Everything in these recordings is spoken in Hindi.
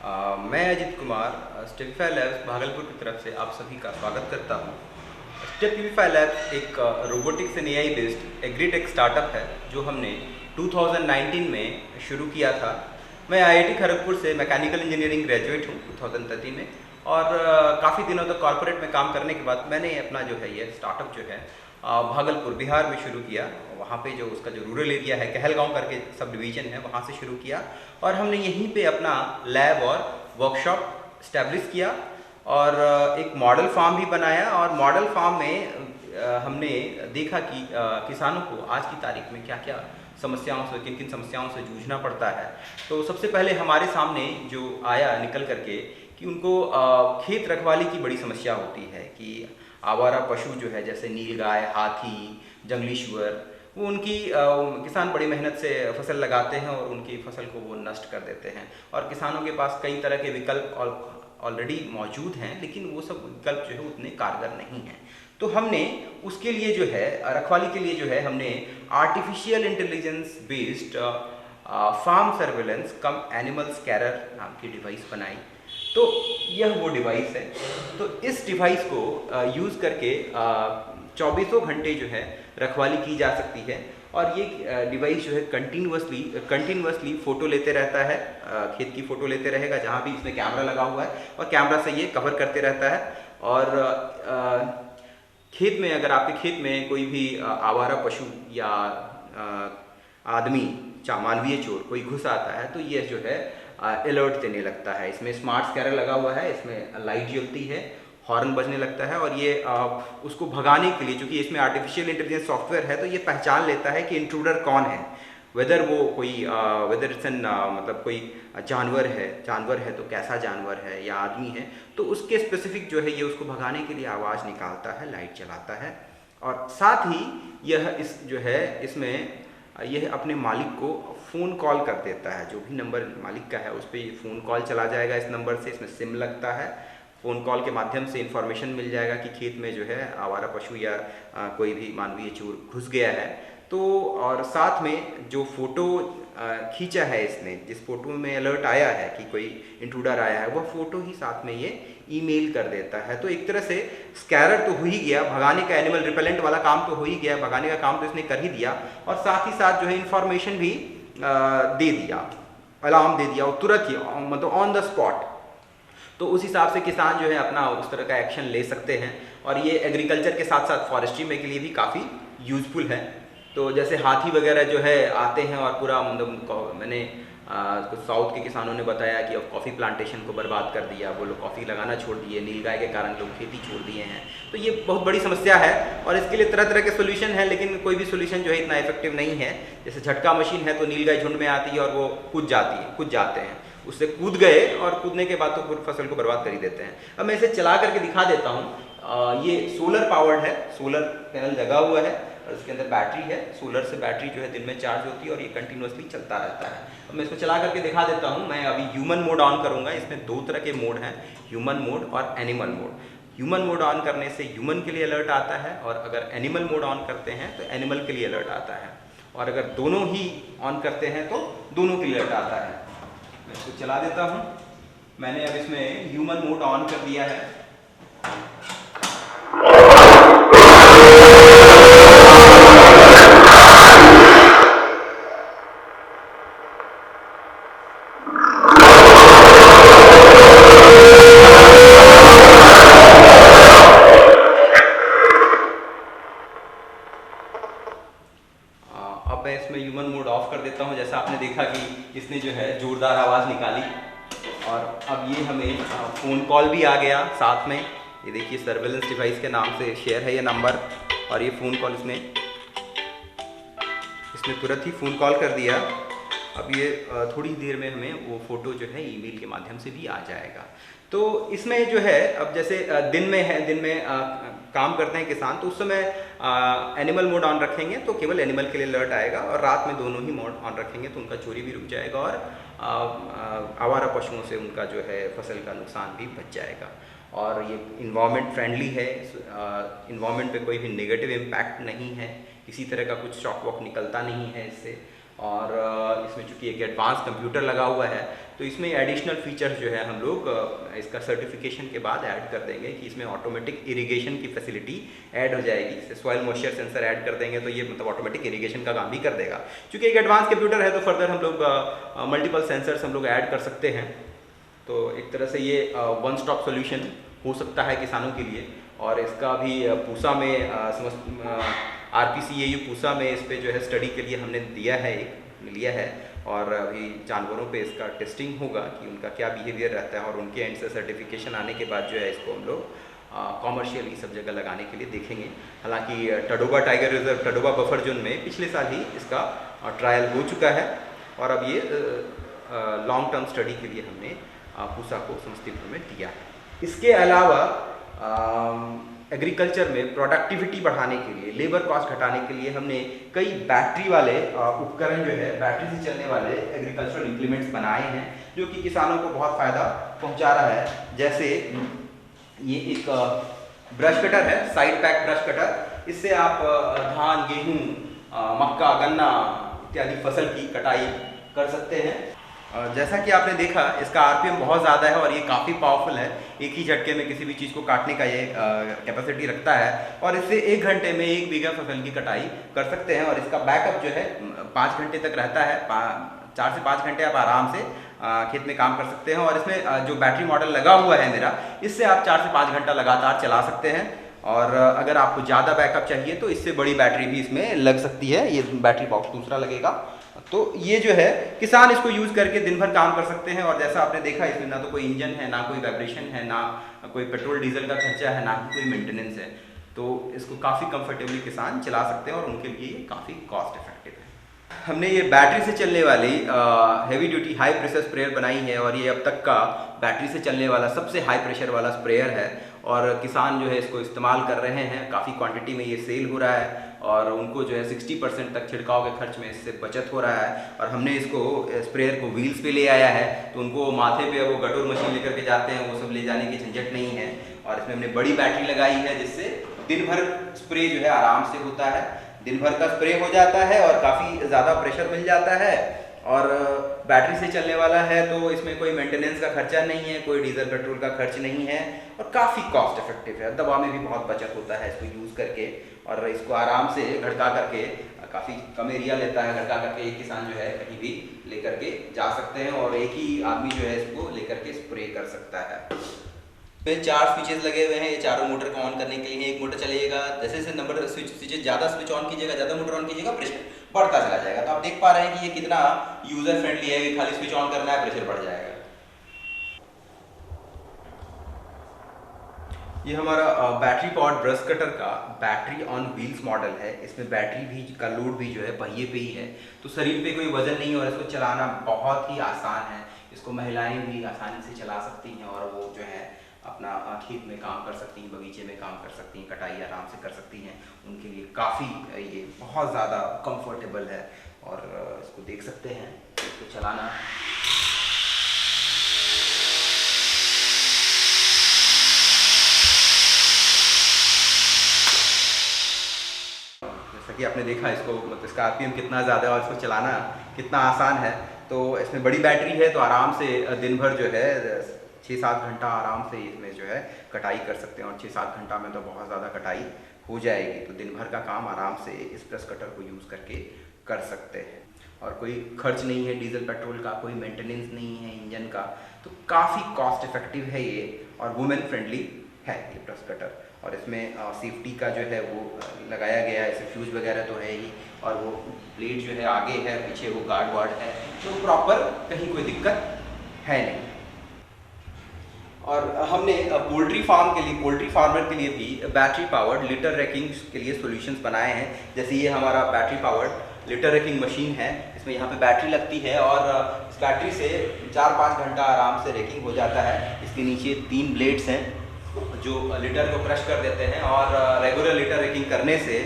मैं अजित कुमार स्टेपिफाई लैब्स भागलपुर की तरफ से आप सभी का स्वागत करता हूं। स्टेपिफाई लैब्स एक robotics and AI based agritech startup है जो हमने 2019 में शुरू किया था। मैं आईआईटी खड़गपुर से मैकेनिकल इंजीनियरिंग ग्रेजुएट हूं 2013 में, और काफ़ी दिनों तक कॉर्पोरेट में काम करने के बाद मैंने अपना जो है ये स्टार्टअप जो है भागलपुर बिहार में शुरू किया। वहाँ पे जो उसका जो रूरल एरिया है, कहलगांव करके सब डिवीज़न है, वहाँ से शुरू किया और हमने यहीं पे अपना लैब और वर्कशॉप इस्टेब्लिश किया और एक मॉडल फार्म भी बनाया। और मॉडल फार्म में हमने देखा कि किसानों को आज की तारीख में क्या क्या समस्याओं से, किन किन समस्याओं से जूझना पड़ता है। तो सबसे पहले हमारे सामने जो आया निकल करके कि उनको खेत रखवाली की बड़ी समस्या होती है कि आवारा पशु जो है जैसे नीलगाय, हाथी, जंगली सुअर, वो उनकी किसान बड़ी मेहनत से फसल लगाते हैं और उनकी फसल को वो नष्ट कर देते हैं। और किसानों के पास कई तरह के विकल्प ऑलरेडी मौजूद हैं, लेकिन वो सब विकल्प जो है उतने कारगर नहीं हैं। तो हमने उसके लिए जो है रखवाली के लिए जो है हमने artificial intelligence based farm surveillance cum animal scarer नाम की डिवाइस बनाई। तो यह वो डिवाइस है। तो इस डिवाइस को यूज़ करके 24 घंटे जो है रखवाली की जा सकती है। और ये डिवाइस जो है कंटिन्यूसली फ़ोटो लेते रहता है, खेत की फ़ोटो लेते रहेगा जहाँ भी इसमें कैमरा लगा हुआ है, और कैमरा से ये कवर करते रहता है। और खेत में अगर आपके खेत में कोई भी आवारा पशु या आदमी मानवीय चोर कोई घुस आता है तो ये जो है अलर्ट देने लगता है। इसमें स्मार्ट स्कैनर लगा हुआ है, इसमें लाइट जलती है, हॉर्न बजने लगता है, और ये उसको भगाने के लिए, चूँकि इसमें आर्टिफिशियल इंटेलिजेंस सॉफ्टवेयर है, तो ये पहचान लेता है कि इंट्रूडर कौन है। वेदर वो कोई वेदर इट्स एन मतलब कोई जानवर है तो कैसा जानवर है या आदमी है, तो उसके स्पेसिफिक जो है ये उसको भगाने के लिए आवाज़ निकालता है, लाइट जलाता है। और साथ ही यह इस जो है इसमें यह अपने मालिक को फ़ोन कॉल कर देता है। जो भी नंबर मालिक का है उस पर फ़ोन कॉल चला जाएगा इस नंबर से। इसमें सिम लगता है, फ़ोन कॉल के माध्यम से इन्फॉर्मेशन मिल जाएगा कि खेत में जो है आवारा पशु या कोई भी मानवीय चोर घुस गया है। तो और साथ में जो फ़ोटो खींचा है इसने, जिस फ़ोटो में अलर्ट आया है कि कोई इंट्रूडर आया है, वह फ़ोटो ही साथ में ये ईमेल कर देता है। तो एक तरह से स्कैरर तो हो ही गया, भगाने का एनिमल रिपेलेंट वाला काम तो हो ही गया, भगाने का काम तो इसने कर ही दिया, और साथ ही साथ जो है इन्फॉर्मेशन भी दे दिया, अलार्म दे दिया, और तुरंत ही मतलब ऑन द स्पॉट। तो उस हिसाब से किसान जो है अपना उस तरह का एक्शन ले सकते हैं। और ये एग्रीकल्चर के साथ साथ फॉरेस्ट्री में के लिए भी काफ़ी यूज़फुल है। तो जैसे हाथी वगैरह जो है आते हैं और पूरा मतलब मैंने कुछ साउथ के किसानों ने बताया कि अब कॉफ़ी प्लांटेशन को बर्बाद कर दिया, वो लोग कॉफ़ी लगाना छोड़ दिए, नीलगाय के कारण लोग खेती छोड़ दिए हैं। तो ये बहुत बड़ी समस्या है और इसके लिए तरह तरह के सोल्यूशन हैं, लेकिन कोई भी सोल्यूशन जो है इतना इफेक्टिव नहीं है। जैसे झटका मशीन है तो नीलगाय झुंड में आती है और वो कूद जाते हैं, उससे कूद गए और कूदने के बाद तो पूरी फसल को बर्बाद कर ही देते हैं। अब मैं इसे चला करके दिखा देता हूँ। ये सोलर पावर्ड है, सोलर पैनल लगा हुआ है और इसके अंदर बैटरी है। सोलर से बैटरी जो है दिन में चार्ज होती है और ये कंटिन्यूसली चलता रहता है। अब मैं इसको चला करके दिखा देता हूँ। मैं अभी ह्यूमन मोड ऑन करूँगा। इसमें दो तरह के मोड हैं, ह्यूमन मोड और animal mode. Human mode on करने से ह्यूमन के लिए अलर्ट आता है, और अगर एनिमल मोड ऑन करते हैं तो एनिमल के लिए अलर्ट आता है, और अगर दोनों ही ऑन करते हैं तो दोनों के लिए अलर्ट आता है। मैं इसको चला देता हूँ। मैंने अब इसमें ह्यूमन मोड ऑन कर दिया है। अब मैं इसमें ह्यूमन मोड ऑफ कर देता हूँ। जैसा आपने देखा कि इसने जो है ज़ोरदार आवाज़ निकाली, और अब ये हमें फ़ोन कॉल भी आ गया साथ में। ये देखिए सर्वेलेंस डिवाइस के नाम से शेयर है ये नंबर, और ये फ़ोन कॉल इसने तुरंत ही फ़ोन कॉल कर दिया। अब ये थोड़ी देर में हमें वो फ़ोटो जो है ईमेल के माध्यम से भी आ जाएगा। तो इसमें जो है अब जैसे दिन में काम करते हैं किसान, तो उस समय एनिमल मोड ऑन रखेंगे तो केवल एनिमल के लिए अलर्ट आएगा, और रात में दोनों ही मोड ऑन रखेंगे तो उनका चोरी भी रुक जाएगा और आवारा पशुओं से उनका जो है फसल का नुकसान भी बच जाएगा। और ये इन्वायरमेंट फ्रेंडली है, इन्वायरमेंट पे कोई भी नेगेटिव इम्पैक्ट नहीं है, किसी तरह का कुछ शॉक वॉक निकलता नहीं है इससे। और इसमें चूँकि एक एडवांस कंप्यूटर लगा हुआ है तो इसमें एडिशनल फीचर्स जो है हम लोग इसका सर्टिफिकेशन के बाद ऐड कर देंगे कि इसमें ऑटोमेटिक इरिगेशन की फैसिलिटी ऐड हो जाएगी। जैसे सॉइल मॉइस्चर सेंसर ऐड कर देंगे तो ये मतलब ऑटोमेटिक इरिगेशन का काम भी कर देगा। क्योंकि एक एडवांस कंप्यूटर है तो फर्दर हम लोग मल्टीपल सेंसर्स हम लोग ऐड कर सकते हैं। तो एक तरह से ये वन स्टॉप सोल्यूशन हो सकता है किसानों के लिए। और इसका भी पूसा में RPCAU पूसा में इस पे जो है स्टडी के लिए हमने लिया है और अभी जानवरों पे इसका टेस्टिंग होगा कि उनका क्या बिहेवियर रहता है और उनके एंड से सर्टिफिकेशन आने के बाद जो है इसको हम लोग कॉमर्शियली सब जगह लगाने के लिए देखेंगे। हालांकि Tadoba tiger reserve, Tadoba buffer zone में पिछले साल ही इसका ट्रायल हो चुका है और अब ये लॉन्ग टर्म स्टडी के लिए हमने पूसा को समस्तीपुर में दिया है। इसके अलावा एग्रीकल्चर में प्रोडक्टिविटी बढ़ाने के लिए, लेबर कॉस्ट घटाने के लिए हमने कई बैटरी वाले उपकरण जो है बैटरी से चलने वाले एग्रीकल्चरल इम्प्लीमेंट्स बनाए हैं जो कि किसानों को बहुत फ़ायदा पहुंचा रहा है। जैसे ये एक ब्रश कटर है, साइड पैक ब्रश कटर। इससे आप धान, गेहूँ, मक्का, गन्ना इत्यादि फसल की कटाई कर सकते हैं। जैसा कि आपने देखा इसका RPM बहुत ज़्यादा है और ये काफ़ी पावरफुल है। एक ही झटके में किसी भी चीज़ को काटने का ये कैपेसिटी रखता है और इससे 1 घंटे में 1 बीघा फसल की कटाई कर सकते हैं। और इसका बैकअप जो है 5 घंटे तक रहता है। 4 से 5 घंटे आप आराम से खेत में काम कर सकते हैं। और इसमें जो बैटरी मॉडल लगा हुआ है मेरा, इससे आप 4 से 5 घंटा लगातार चला सकते हैं। और अगर आपको ज़्यादा बैकअप चाहिए तो इससे बड़ी बैटरी भी इसमें लग सकती है। ये बैटरी बॉक्स दूसरा लगेगा। तो ये जो है किसान इसको यूज़ करके दिन भर काम कर सकते हैं। और जैसा आपने देखा इसमें ना तो कोई इंजन है, ना कोई वाइब्रेशन है, ना कोई पेट्रोल डीजल का खर्चा है, ना ही कोई मेंटेनेंस है। तो इसको काफ़ी कंफर्टेबली किसान चला सकते हैं और उनके लिए ये काफ़ी कॉस्ट इफेक्टिव है। हमने ये बैटरी से चलने वाली heavy duty high pressure sprayer बनाई है और ये अब तक का बैटरी से चलने वाला सबसे हाई प्रेशर वाला स्प्रेयर है। और किसान जो है इसको इस्तेमाल कर रहे हैं, काफ़ी क्वांटिटी में ये सेल हो रहा है और उनको जो है 60% तक छिड़काव के खर्च में इससे बचत हो रहा है। और हमने इसको स्प्रेयर को व्हील्स पे ले आया है तो उनको माथे पे वो गटोर मशीन लेकर के जाते हैं, वो सब ले जाने की झंझट नहीं है। और इसमें हमने बड़ी बैटरी लगाई है जिससे दिन भर स्प्रे जो है आराम से होता है, दिन भर का स्प्रे हो जाता है और काफ़ी ज़्यादा प्रेशर मिल जाता है। और बैटरी से चलने वाला है तो इसमें कोई मेंटेनेंस का खर्चा नहीं है, कोई डीजल पेट्रोल का खर्च नहीं है और काफ़ी कॉस्ट इफेक्टिव है। दवा में भी बहुत बचत होता है इसको यूज़ करके। और इसको आराम से घड़का करके, काफ़ी कम एरिया लेता है, घड़का करके एक किसान जो है कहीं भी लेकर के जा सकते हैं और एक ही आदमी जो है इसको लेकर के स्प्रे कर सकता है। इसमें 4 स्विचेस लगे हुए हैं। ये चारों मोटर को ऑन करने के लिए एक मोटर चलेगा। जैसे जैसे नंबर स्विचेस ज़्यादा स्विच ऑन कीजिएगा, ज़्यादा मोटर ऑन कीजिएगा, प्रेशर बढ़ता चला जाएगा। तो आप देख पा रहे हैं कि ये कितना यूजर फ्रेंडली है। ये खाली स्विच ऑन करना है, प्रेशर बढ़ जाएगा। ये हमारा बैटरी पावर्ड ब्रश कटर का बैटरी ऑन व्हील्स मॉडल है। इसमें बैटरी भी का लोड भी जो है पहिए पे ही है, तो शरीर पे कोई वजन नहीं है और इसको चलाना बहुत ही आसान है। इसको महिलाएं भी आसानी से चला सकती हैं और वो जो है अपना खेत में काम कर सकती हैं, बगीचे में काम कर सकती हैं, कटाई आराम से कर सकती हैं। उनके लिए काफ़ी ये बहुत ज़्यादा कंफर्टेबल है। और इसको देख सकते हैं, इसको चलाना जैसा कि आपने देखा इसको, मतलब इसका RPM कितना ज़्यादा है और इसको चलाना कितना आसान है। तो इसमें बड़ी बैटरी है तो आराम से दिन भर जो है 6-7 घंटा आराम से इसमें जो है कटाई कर सकते हैं। और 6-7 घंटा में तो बहुत ज़्यादा कटाई हो जाएगी। तो दिन भर का काम आराम से इस ब्रश कटर को यूज़ करके कर सकते हैं और कोई खर्च नहीं है डीजल पेट्रोल का, कोई मेंटेनेंस नहीं है इंजन का। तो काफ़ी कॉस्ट इफेक्टिव है ये और वुमेन फ्रेंडली है ये ब्रश कटर। और इसमें सेफ्टी का जो है वो लगाया गया है। इसे फ्यूज वगैरह तो है ही और वो ब्लेड जो है आगे है, पीछे वो गार्ड वार्ड है, तो प्रॉपर कहीं कोई दिक्कत है नहीं। और हमने पोल्ट्री फार्म के लिए, पोल्ट्री फार्मर के लिए भी बैटरी पावर्ड लिटर रैकिंग के लिए सॉल्यूशंस बनाए हैं। जैसे ये हमारा battery powered litre ranking machine है। इसमें यहाँ पे बैटरी लगती है और इस बैटरी से 4-5 घंटा आराम से रैकिंग हो जाता है। इसके नीचे 3 ब्लेड्स हैं जो लिटर को क्रश कर देते हैं। और रेगुलर लिटर रैकिंग करने से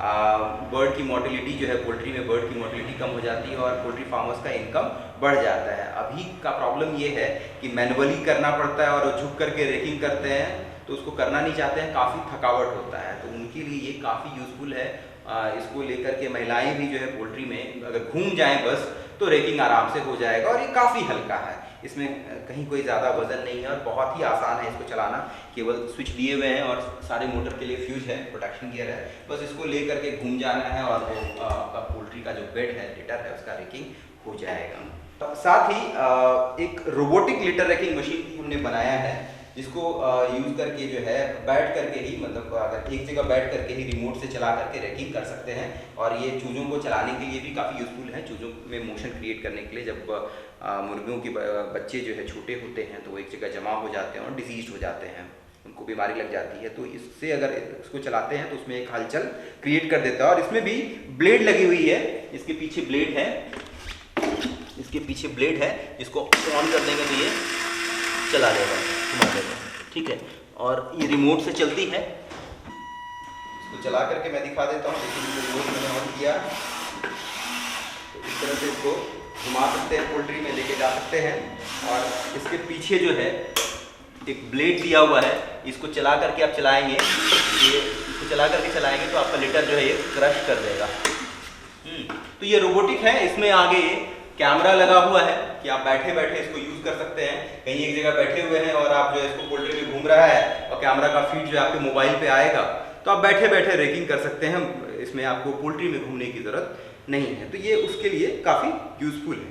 बर्ड की मोर्टेलिटी जो है, पोल्ट्री में बर्ड की मोर्टेलिटी कम हो जाती है और पोल्ट्री फार्मर्स का इनकम बढ़ जाता है। अभी का प्रॉब्लम ये है कि मैनुअली करना पड़ता है और झुक करके रैकिंग करते हैं तो उसको करना नहीं चाहते हैं, काफ़ी थकावट होता है। तो उनके लिए ये काफ़ी यूज़फुल है। इसको लेकर के महिलाएं भी जो है पोल्ट्री में अगर घूम जाएं बस तो रैकिंग आराम से हो जाएगा और ये काफ़ी हल्का है। इसमें कहीं कोई ज़्यादा वजन नहीं है और बहुत ही आसान है इसको चलाना। केवल स्विच दिए हुए हैं और सारे मोटर के लिए फ्यूज है, प्रोटेक्शन गियर है, बस इसको ले करके घूम जाना है और वो आपका पोल्ट्री का जो बेड है, लिटर है, उसका रेकिंग हो जाएगा। तो साथ ही एक रोबोटिक लिटर रेकिंग मशीन भी हमने बनाया है, जिसको यूज़ करके जो है बैठ करके ही, मतलब अगर एक जगह बैठ करके ही रिमोट से चला करके रेकिंग कर सकते हैं। और ये चूज़ों को चलाने के लिए भी काफ़ी यूज़फुल है, चूज़ों में मोशन क्रिएट करने के लिए। जब मुर्गियों के बच्चे जो है छोटे होते हैं तो वो एक जगह जमा हो जाते हैं और डिजीज हो जाते हैं, उनको बीमारी लग जाती है। तो इससे अगर इसको चलाते हैं तो उसमें एक हलचल क्रिएट कर देता है। और इसमें भी ब्लेड लगी हुई है, इसके पीछे ब्लेड है, इसके पीछे ब्लेड है, इसको ऑन कर देंगे तो ये चला देगा, घुमा देगा, ठीक है। और ये रिमोट से चलती है, इसको चला करके मैं दिखा देता हूँ। देखिए रिमोट मैंने ऑन किया तो इस तरह से इसको घुमा सकते हैं, पोल्ट्री में लेके जा सकते हैं। और इसके पीछे जो है एक ब्लेड दिया हुआ है, इसको चला करके आप चलाएंगे, ये इसको चला करके चलाएंगे तो आपका लिटर जो है ये क्रश कर देगा। तो ये रोबोटिक है, इसमें आगे कैमरा लगा हुआ है कि आप बैठे बैठे इसको यूज़ कर सकते हैं। कहीं एक जगह बैठे हुए हैं और आप जो है इसको पोल्ट्री में घूम रहा है और कैमरा का फीड जो है आपके मोबाइल पे आएगा तो आप बैठे बैठे रेकिंग कर सकते हैं। इसमें आपको पोल्ट्री में घूमने की ज़रूरत नहीं है, तो ये उसके लिए काफ़ी यूज़फुल है।